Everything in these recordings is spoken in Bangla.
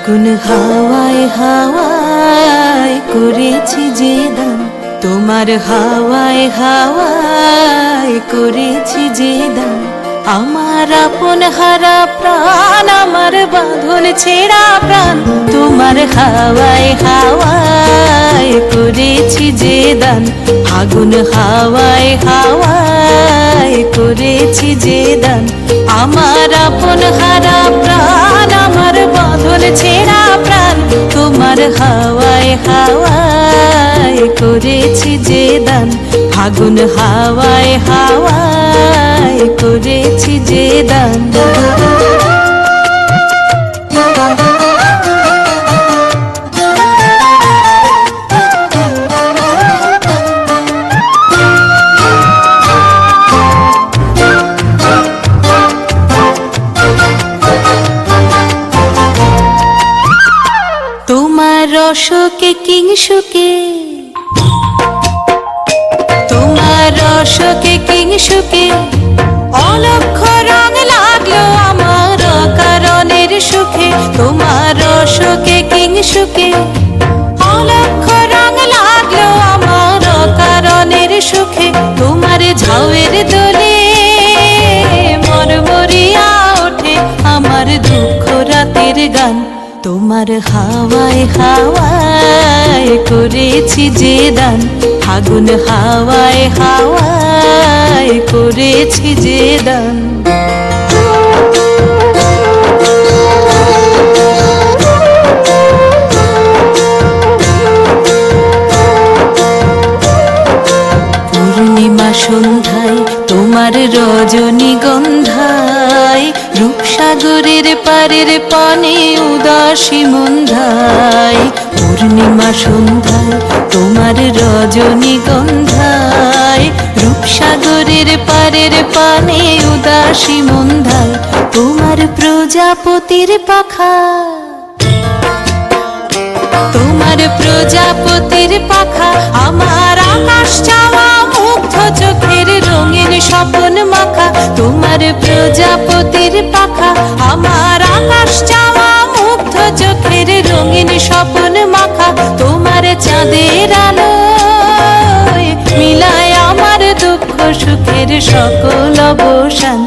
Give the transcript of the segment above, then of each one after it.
ফাগুন হাওয়ায় হাওয়ায় করেছি যে দান, তোমার হাওয়ায় হাওয়ায় করেছি যে দান। আমার আপন হারা প্রাণ, আমার বাঁধন ছেঁড়া প্রাণ, তোমার হাওয়ায় হাওয়ায় করেছি যে দান। ফাগুন হাওয়ায় হাওয়ায় করেছি যে দান। আমার আপন হারা প্রাণ, আমার বাঁধন ছেঁড়া প্রাণ, তোমার হাওয়ায় হাওয়ায় করেছি যে দান। ফাগুন হাওয়ায় হাওয়ায় করেছি যে দান। তোমার রসকে কিংসুকে, তোমার রসকে কিংসুকে অলক্ষ রং লাগলো আমার কারণের সুখে। তোমার রসকে কিংসুকে অলক্ষ রং লাগলো আমার কারণের সুখে। তোমার ঝাউয়ের দোলে মরমরিয়া ওঠে আমার দুঃখ রাতের গান। তোমার হাওয়ায় হাওয়ায় করেছি যে দান। ফাগুন হাওয়ায় হাওয়ায় করেছি যে দান। পূর্ণিমা সন্ধ্যায় তোমার রজনীগন্ধায়, রূপসাগরের পারের পানে উদাসী মন্ধায়। পূর্ণিমা সন্ধ্যায় তোমার রজনীগন্ধায়, রূপসাগরের পারের পানে উদাসী মন্ধায়। তোমার প্রজাপতির পাখা, তোমার প্রজাপতির পাখা আমার আকাশ চাওয়া মুগ্ধ চোখের রঙিন স্বপন মাখা। তোমার প্রজাপতির পাখা আমার আকাশ চাওয়া মুগ্ধ চোখের রঙিন স্বপন মাখা। তোমার চাঁদের আলোয় মিলায় আমার দুঃখ সুখের সকল অবসান।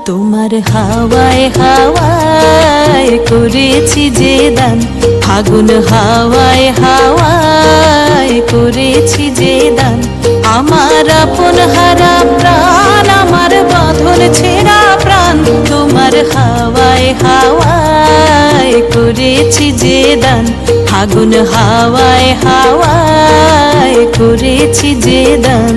তোমার হাওয়ায় হাওয়ায় করেছি যে দান। ফাগুন হাওয়ায় হাওয়ায় করেছি যে দান। আমার আপন হারা প্রাণ, আমার বাঁধন ছেঁড়া প্রাণ, তোমার হাওয়ায় হাওয়ায় করেছি যে দান। ফাগুন হাওয়ায় হাওয়ায় করেছি যে দান।